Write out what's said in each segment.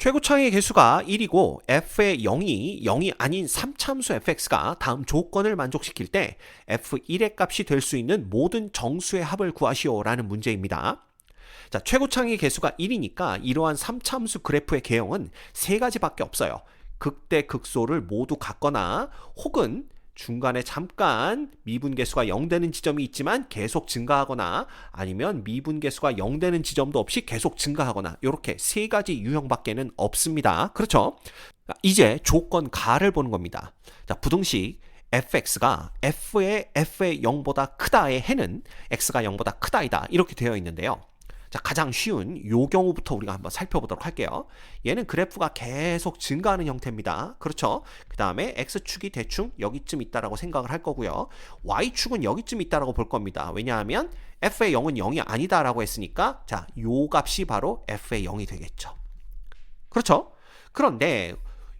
최고차의 개수가 1이고 f의 0이 아닌 3차함수 fx가 다음 조건을 만족시킬 때 f1의 값이 될 수 있는 모든 정수의 합을 구하시오라는 문제입니다. 자, 최고차의 개수가 1이니까 이러한 3차함수 그래프의 개형은 세 가지밖에 없어요. 극대 극소를 모두 갖거나 혹은 중간에 잠깐 미분계수가 0 되는 지점이 있지만 계속 증가하거나 아니면 미분계수가 0 되는 지점도 없이 계속 증가하거나 이렇게 세 가지 유형밖에는 없습니다. 그렇죠? 이제 조건 가를 보는 겁니다. 자, 부등식 fx가 f의 0보다 크다의 해는 x가 0보다 크다이다 이렇게 되어 있는데요. 자, 가장 쉬운 요 경우부터 우리가 한번 살펴보도록 할게요. 얘는 그래프가 계속 증가하는 형태입니다. 그렇죠? 그 다음에 x축이 대충 여기쯤 있다라고 생각을 할 거고요. y축은 여기쯤 있다라고 볼 겁니다. 왜냐하면 f의 0은 0이 아니다라고 했으니까 자, 요 값이 바로 f의 0이 되겠죠. 그렇죠? 그런데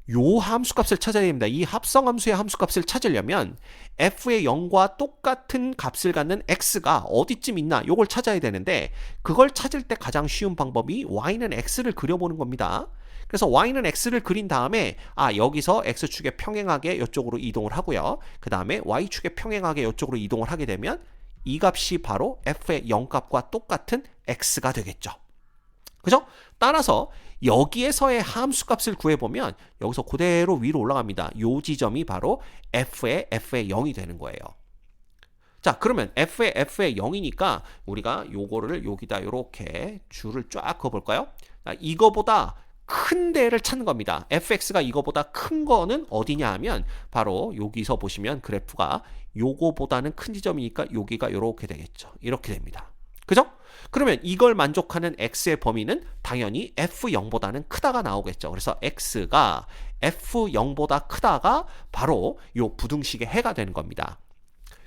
요 함수값을 찾아야 됩니다. 이 합성함수의 함수값을 찾으려면 f의 0과 똑같은 값을 갖는 x가 어디쯤 있나 요걸 찾아야 되는데 그걸 찾을 때 가장 쉬운 방법이 y는 x를 그려보는 겁니다. 그래서 y는 x를 그린 다음에 여기서 x축에 평행하게 이쪽으로 이동을 하고요. 그 다음에 y축에 평행하게 이쪽으로 이동을 하게 되면 이 값이 바로 f의 0값과 똑같은 x가 되겠죠. 그죠? 따라서 여기에서의 함수값을 구해보면 여기서 그대로 위로 올라갑니다. 요 지점이 바로 f의 0이 되는 거예요. 자, 그러면 f의 0이니까 우리가 요거를 여기다 이렇게 줄을 쫙 그어볼까요? 자, 이거보다 큰 데를 찾는 겁니다. fx가 이거보다 큰 거는 어디냐 하면 바로 여기서 보시면 그래프가 요거보다는 큰 지점이니까 여기가 이렇게 되겠죠. 이렇게 됩니다. 그죠? 그러면 이걸 만족하는 x의 범위는 당연히 f0보다는 크다가 나오겠죠. 그래서 x가 f0보다 크다가 바로 요 부등식의 해가 되는 겁니다.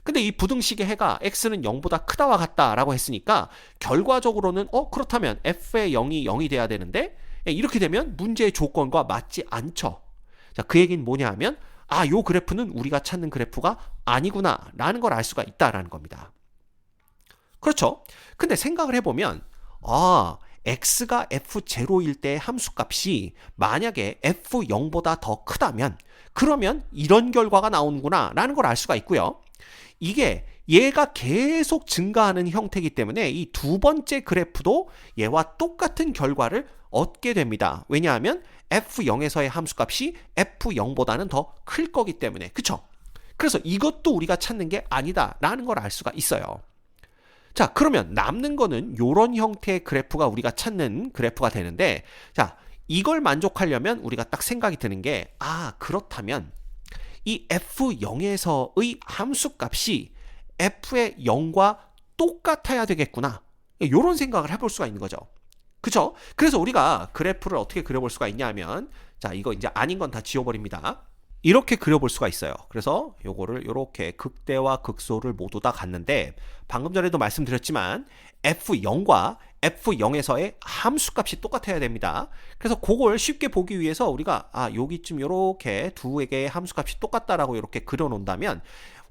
근데 이 부등식의 해가 x는 0보다 크다와 같다라고 했으니까 결과적으로는 그렇다면 f의 0이 돼야 되는데 이렇게 되면 문제의 조건과 맞지 않죠. 자, 그 얘기는 뭐냐 하면 요 그래프는 우리가 찾는 그래프가 아니구나 라는 걸 알 수가 있다라는 겁니다. 그렇죠? 근데 생각을 해보면 x가 f0일 때 함수값이 만약에 f0보다 더 크다면 그러면 이런 결과가 나오는구나 라는 걸 알 수가 있고요. 이게 얘가 계속 증가하는 형태이기 때문에 이 두 번째 그래프도 얘와 똑같은 결과를 얻게 됩니다. 왜냐하면 f0에서의 함수값이 f0보다는 더 클 거기 때문에. 그쵸? 그래서 이것도 우리가 찾는 게 아니다 라는 걸 알 수가 있어요. 자, 그러면 남는 거는 이런 형태의 그래프가 우리가 찾는 그래프가 되는데 자, 이걸 만족하려면 우리가 딱 생각이 드는 게 그렇다면 이 f0에서의 함수값이 f의 0과 똑같아야 되겠구나. 이런 생각을 해볼 수가 있는 거죠. 그쵸? 그래서 우리가 그래프를 어떻게 그려볼 수가 있냐 하면 자, 이거 이제 아닌 건 다 지워버립니다. 이렇게 그려볼 수가 있어요. 그래서 요거를 이렇게 극대와 극소를 모두 다 갖는데 방금 전에도 말씀드렸지만 f0과 f0에서의 함수값이 똑같아야 됩니다. 그래서 그걸 쉽게 보기 위해서 우리가 여기쯤 이렇게 두 개의 함수값이 똑같다라고 이렇게 그려놓는다면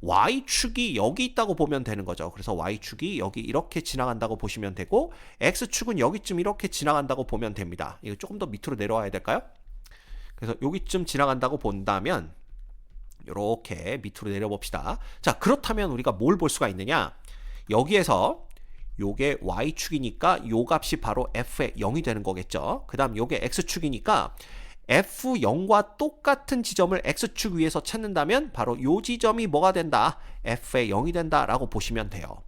y축이 여기 있다고 보면 되는 거죠. 그래서 y축이 여기 이렇게 지나간다고 보시면 되고 x축은 여기쯤 이렇게 지나간다고 보면 됩니다. 이거 조금 더 밑으로 내려와야 될까요? 그래서 여기쯤 지나간다고 본다면 이렇게 밑으로 내려봅시다. 자, 그렇다면 우리가 뭘 볼 수가 있느냐? 여기에서 요게 y축이니까 요 값이 바로 f의 0이 되는 거겠죠. 그 다음 요게 x축이니까 f0과 똑같은 지점을 x축 위에서 찾는다면 바로 요 지점이 뭐가 된다? f의 0이 된다라고 보시면 돼요.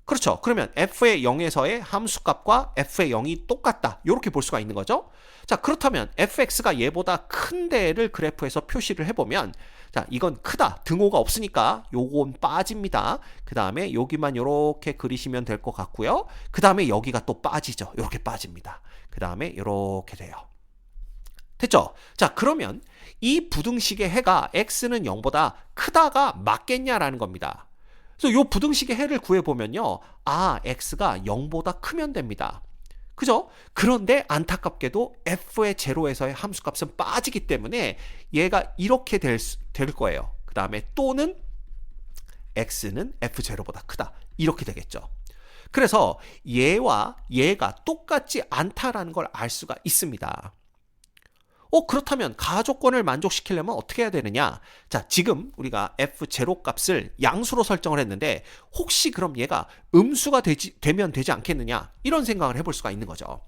그렇죠. 그러면 f의 0에서의 함수값과 f의 0이 똑같다. 이렇게 볼 수가 있는 거죠. 자, 그렇다면 fx가 얘보다 큰 데를 그래프에서 표시를 해보면 자, 이건 크다. 등호가 없으니까 요건 빠집니다. 그 다음에 여기만 이렇게 그리시면 될 것 같고요. 그 다음에 여기가 또 빠지죠. 이렇게 빠집니다. 그 다음에 이렇게 돼요. 됐죠? 자, 그러면 이 부등식의 해가 x는 0보다 크다가 맞겠냐라는 겁니다. 그래서 이 부등식의 해를 구해보면요. x가 0보다 크면 됩니다. 그죠? 그런데 안타깝게도 f의 제로에서의 함수값은 빠지기 때문에 얘가 이렇게 될 거예요. 그 다음에 또는 x는 f0보다 크다. 이렇게 되겠죠. 그래서 얘와 얘가 똑같지 않다라는 걸 알 수가 있습니다. 그렇다면 가조건을 만족시키려면 어떻게 해야 되느냐? 자, 지금 우리가 f0 값을 양수로 설정을 했는데 혹시 그럼 얘가 음수가 되면 되지 않겠느냐? 이런 생각을 해볼 수가 있는 거죠.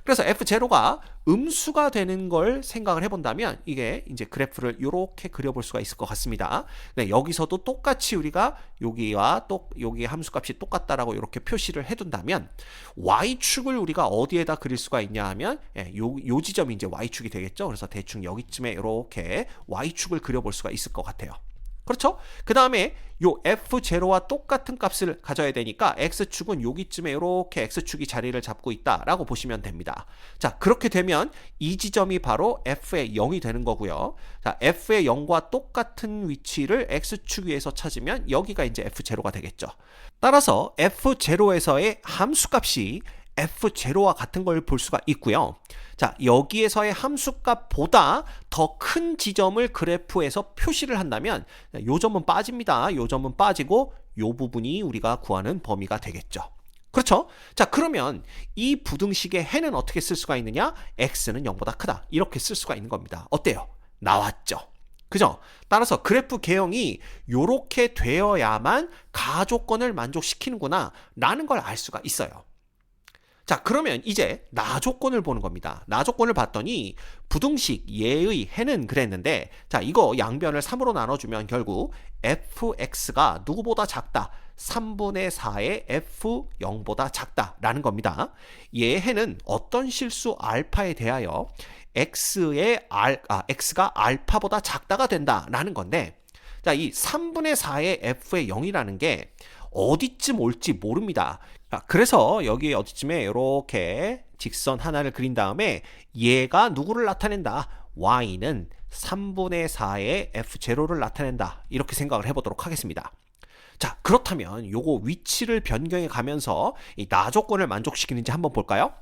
그래서 f0가 음수가 되는 걸 생각을 해본다면 이게 이제 그래프를 이렇게 그려볼 수가 있을 것 같습니다. 네, 여기서도 똑같이 우리가 여기와 여기 함수값이 똑같다라고 이렇게 표시를 해둔다면 y축을 우리가 어디에다 그릴 수가 있냐 하면 요 지점이 이제 y축이 되겠죠. 그래서 대충 여기쯤에 이렇게 y축을 그려볼 수가 있을 것 같아요. 그렇죠? 그 다음에 요 f0와 똑같은 값을 가져야 되니까 x축은 여기쯤에 이렇게 x축이 자리를 잡고 있다라고 보시면 됩니다. 자, 그렇게 되면 이 지점이 바로 f의 0이 되는 거고요. 자, f의 0과 똑같은 위치를 x축 위에서 찾으면 여기가 이제 f0가 되겠죠. 따라서 f0에서의 함수값이 f0와 같은 걸 볼 수가 있고요. 자, 여기에서의 함수값보다 더 큰 지점을 그래프에서 표시를 한다면 요 점은 빠집니다. 요 점은 빠지고 요 부분이 우리가 구하는 범위가 되겠죠. 그렇죠? 자, 그러면 이 부등식의 해는 어떻게 쓸 수가 있느냐? x는 0보다 크다. 이렇게 쓸 수가 있는 겁니다. 어때요? 나왔죠? 그죠? 따라서 그래프 개형이 요렇게 되어야만 가조건을 만족시키는구나 라는 걸 알 수가 있어요. 자, 그러면 이제 나조건을 보는 겁니다. 나조건을 봤더니 부등식 예의 해는 그랬는데, 자, 이거 양변을 3으로 나눠주면 결국 fx가 누구보다 작다. 3분의 4의 f0보다 작다라는 겁니다. 얘 해는 어떤 실수 알파에 대하여 x가 알파보다 작다가 된다라는 건데, 자, 이 3분의 4의 f의 0이라는 게 어디쯤 올지 모릅니다. 그래서 여기 어디쯤에 이렇게 직선 하나를 그린 다음에 얘가 누구를 나타낸다? y는 3분의 4의 f0를 나타낸다. 이렇게 생각을 해보도록 하겠습니다. 자, 그렇다면 요거 위치를 변경해 가면서 이 나조건을 만족시키는지 한번 볼까요?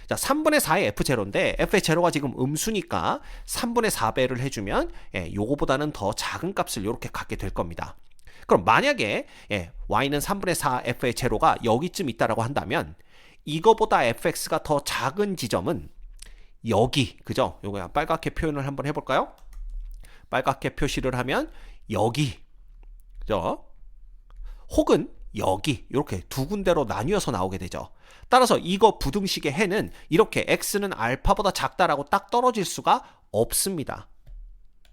자, 3분의 4의 f0인데 f의 제로가 지금 음수니까 3분의 4배를 해주면 요거보다는 더 작은 값을 이렇게 갖게 될 겁니다. 그럼 만약에 y는 3분의 4 f의 제로가 여기쯤 있다라고 한다면 이거보다 fx가 더 작은 지점은 여기, 그죠? 요거 빨갛게 표현을 한번 해볼까요? 빨갛게 표시를 하면 여기, 그죠? 혹은 여기 이렇게 두 군데로 나뉘어서 나오게 되죠. 따라서 이거 부등식의 해는 이렇게 x는 알파보다 작다라고 딱 떨어질 수가 없습니다.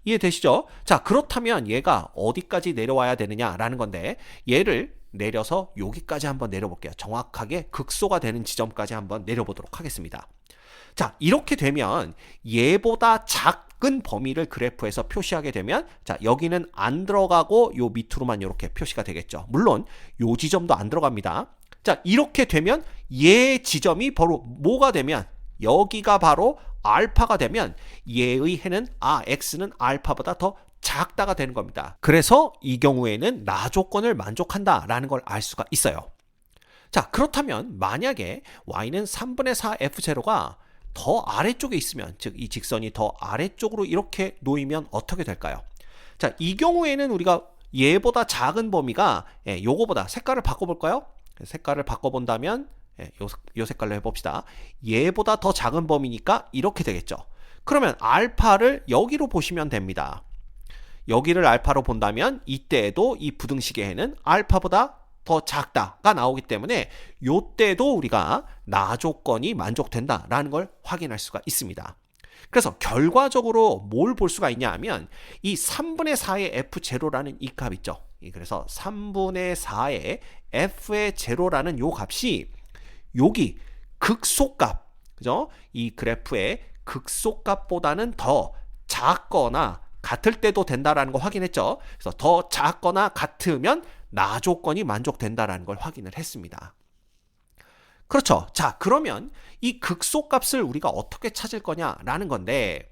이해되시죠? 자, 그렇다면 얘가 어디까지 내려와야 되느냐라는 건데 얘를 내려서 여기까지 한번 내려볼게요. 정확하게 극소가 되는 지점까지 한번 내려보도록 하겠습니다. 자, 이렇게 되면 얘보다 작은 범위를 그래프에서 표시하게 되면 자, 여기는 안 들어가고 요 밑으로만 이렇게 표시가 되겠죠. 물론 요 지점도 안 들어갑니다. 자, 이렇게 되면 얘 지점이 바로 뭐가 되면 여기가 바로 알파가 되면 얘의 해는 x는 알파보다 더 작다가 되는 겁니다. 그래서 이 경우에는 나조건을 만족한다라는 걸 알 수가 있어요. 자, 그렇다면 만약에 y는 3분의 4 f0가 더 아래쪽에 있으면, 즉 이 직선이 더 아래쪽으로 이렇게 놓이면 어떻게 될까요? 자, 이 경우에는 우리가 얘보다 작은 범위가 요거보다 색깔을 바꿔볼까요? 색깔을 바꿔본다면 요 색깔로 해봅시다. 얘보다 더 작은 범위니까 이렇게 되겠죠. 그러면 알파를 여기로 보시면 됩니다. 여기를 알파로 본다면 이때에도 이 부등식의 해는 알파보다 더 작다가 나오기 때문에 요때도 우리가 나조건이 만족된다라는 걸 확인할 수가 있습니다. 그래서 결과적으로 뭘 볼 수가 있냐 하면 이 3분의 4의 f0라는 이 값 있죠. 그래서 3분의 4의 f의 제로라는 요 값이 여기 극소값, 그죠? 이 그래프의 극소값보다는 더 작거나 같을 때도 된다라는 걸 확인했죠. 그래서 더 작거나 같으면 나조건이 만족된다라는 걸 확인을 했습니다. 그렇죠. 자, 그러면 이 극소값을 우리가 어떻게 찾을 거냐라는 건데,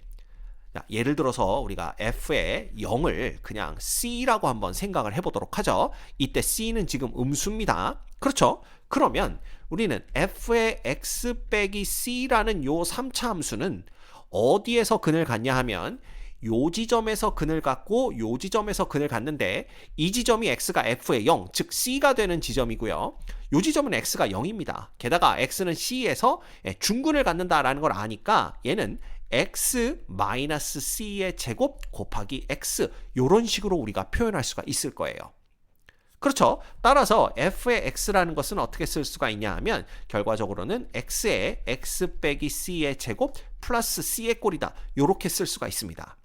예를 들어서 우리가 f의 0을 그냥 c라고 한번 생각을 해보도록 하죠. 이때 c는 지금 음수입니다. 그렇죠? 그러면 우리는 f의 x 빼기 c라는 요 3차 함수는 어디에서 근을 갖냐 하면 요 지점에서 근을 갖고 요 지점에서 근을 갖는데 이 지점이 x가 f의 0, 즉 c가 되는 지점이고요. 요 지점은 x가 0입니다. 게다가 x는 c에서 중근을 갖는다라는 걸 아니까 얘는 x-c의 제곱 곱하기 x 이런 식으로 우리가 표현할 수가 있을 거예요. 그렇죠. 따라서 f의 x라는 것은 어떻게 쓸 수가 있냐 하면 결과적으로는 x의 x 빼기 c의 제곱 플러스 c의 꼴이다. 이렇게 쓸 수가 있습니다.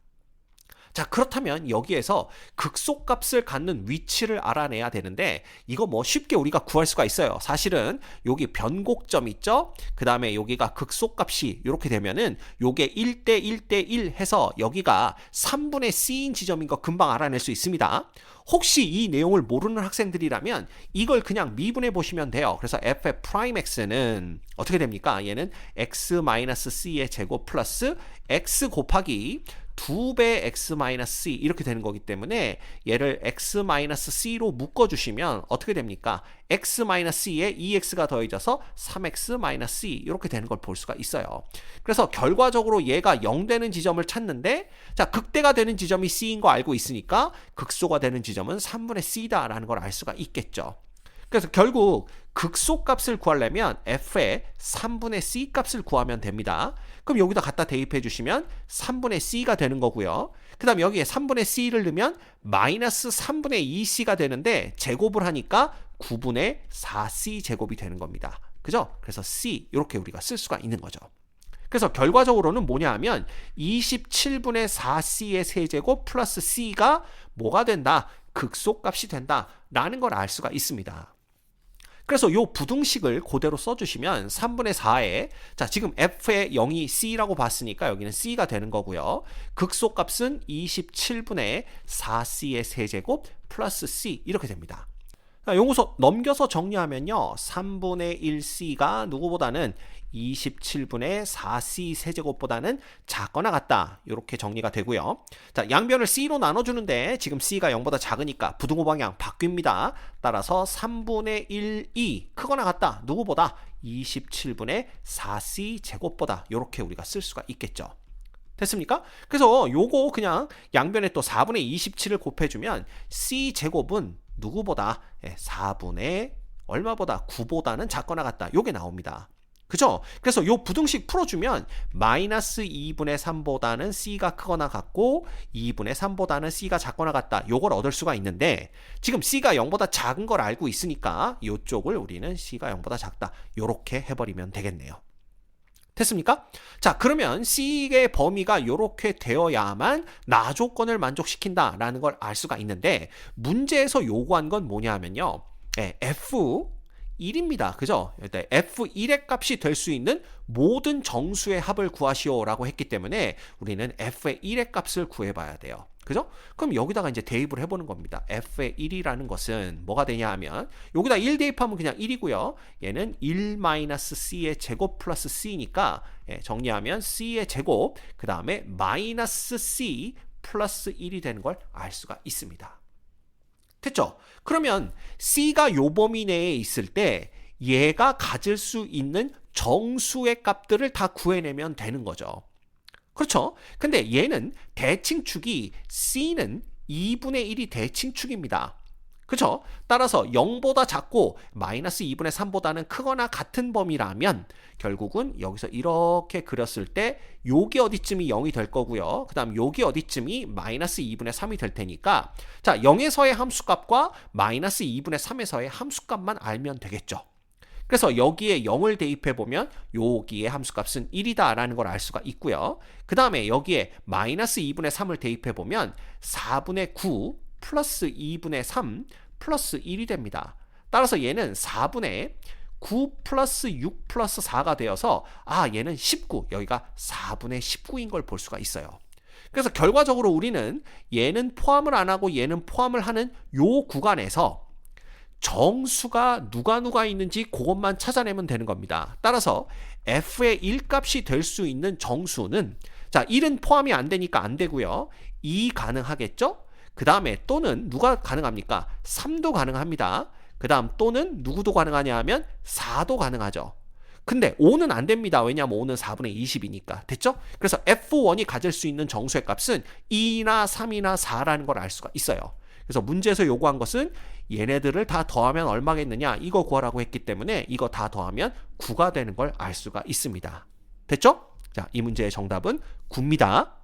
자, 그렇다면 여기에서 극소값을 갖는 위치를 알아내야 되는데 이거 뭐 쉽게 우리가 구할 수가 있어요. 사실은 여기 변곡점 있죠? 그 다음에 여기가 극소값이 이렇게 되면은 요게 1대 1대 1 해서 여기가 3분의 c인 지점인 거 금방 알아낼 수 있습니다. 혹시 이 내용을 모르는 학생들이라면 이걸 그냥 미분해 보시면 돼요. 그래서 f의 프라임 x는 어떻게 됩니까? 얘는 x-c의 제곱 플러스 x 곱하기 2배 x-c 이렇게 되는 거기 때문에 얘를 x-c로 묶어주시면 어떻게 됩니까? x-c에 2x가 더해져서 3x-c 이렇게 되는 걸 볼 수가 있어요. 그래서 결과적으로 얘가 0 되는 지점을 찾는데 자, 극대가 되는 지점이 c인 거 알고 있으니까 극소가 되는 지점은 3분의 c다라는 걸 알 수가 있겠죠. 그래서 결국 극소값을 구하려면 f의 3분의 c 값을 구하면 됩니다. 그럼 여기다 갖다 대입해 주시면 3분의 c가 되는 거고요. 그 다음 여기에 3분의 c를 넣으면 마이너스 3분의 2c가 되는데 제곱을 하니까 9분의 4c 제곱이 되는 겁니다. 그죠? 그래서 c 이렇게 우리가 쓸 수가 있는 거죠. 그래서 결과적으로는 뭐냐 하면 27분의 4c의 세제곱 플러스 c가 뭐가 된다? 극소값이 된다라는 걸 알 수가 있습니다. 그래서 이 부등식을 그대로 써주시면 3분의 4에 자 지금 f의 0이 c라고 봤으니까 여기는 c가 되는 거고요. 극소값은 27분의 4c의 세제곱 플러스 c 이렇게 됩니다. 자, 요거서 넘겨서 정리하면요. 3분의 1c가 누구보다는 27분의 4c 세제곱보다는 작거나 같다. 이렇게 정리가 되고요. 자, 양변을 c로 나눠주는데 지금 c가 0보다 작으니까 부등호 방향 바뀝니다. 따라서 3분의 1이 크거나 같다. 누구보다 27분의 4c 제곱보다 이렇게 우리가 쓸 수가 있겠죠. 됐습니까? 그래서 요거 그냥 양변에 또 4분의 27을 곱해주면 c 제곱은 누구보다 4분의 얼마보다 9보다는 작거나 같다. 요게 나옵니다. 그죠? 그래서 요 부등식 풀어주면 마이너스 2분의 3보다는 c가 크거나 같고 2분의 3보다는 c가 작거나 같다. 요걸 얻을 수가 있는데 지금 c가 0보다 작은 걸 알고 있으니까 요쪽을 우리는 c가 0보다 작다. 요렇게 해버리면 되겠네요. 됐습니까? 자, 그러면 C의 범위가 이렇게 되어야만 나 조건을 만족시킨다라는 걸 알 수가 있는데 문제에서 요구한 건 뭐냐 하면요. F1입니다. 그죠? F1의 값이 될 수 있는 모든 정수의 합을 구하시오라고 했기 때문에 우리는 F의 1의 값을 구해봐야 돼요. 그죠? 그럼 여기다가 이제 대입을 해보는 겁니다. F의 1이라는 것은 뭐가 되냐 하면 여기다 1 대입하면 그냥 1이고요. 얘는 1-c의 제곱 플러스 c니까 정리하면 c의 제곱 그 다음에 마이너스 c 플러스 1이 되는 걸 알 수가 있습니다. 됐죠? 그러면 c가 요 범위 내에 있을 때 얘가 가질 수 있는 정수의 값들을 다 구해내면 되는 거죠. 그렇죠? 근데 얘는 대칭축이 C는 2분의 1이 대칭축입니다. 그렇죠? 따라서 0보다 작고 마이너스 2분의 3보다는 크거나 같은 범위라면 결국은 여기서 이렇게 그렸을 때 요게 어디쯤이 0이 될 거고요. 그 다음 요게 어디쯤이 마이너스 2분의 3이 될 테니까 자 0에서의 함수값과 마이너스 2분의 3에서의 함수값만 알면 되겠죠. 그래서 여기에 0을 대입해보면 여기에 함수값은 1이다 라는 걸 알 수가 있고요. 그 다음에 여기에 마이너스 2분의 3을 대입해보면 4분의 9 플러스 2분의 3 플러스 1이 됩니다. 따라서 얘는 4분의 9 플러스 6 플러스 4가 되어서 얘는 19, 여기가 4분의 19인 걸 볼 수가 있어요. 그래서 결과적으로 우리는 얘는 포함을 안 하고 얘는 포함을 하는 요 구간에서 정수가 누가 있는지 그것만 찾아내면 되는 겁니다. 따라서 F의 1값이 될 수 있는 정수는 자 1은 포함이 안 되니까 안 되고요. 2 가능하겠죠? 그 다음에 또는 누가 가능합니까? 3도 가능합니다. 그 다음 또는 누구도 가능하냐 하면 4도 가능하죠. 근데 5는 안 됩니다. 왜냐하면 5는 4분의 20이니까. 됐죠? 그래서 F1이 가질 수 있는 정수의 값은 2나 3이나 4라는 걸 알 수가 있어요. 그래서 문제에서 요구한 것은 얘네들을 다 더하면 얼마겠느냐 이거 구하라고 했기 때문에 이거 다 더하면 9가 되는 걸 알 수가 있습니다. 됐죠? 자, 이 문제의 정답은 9입니다.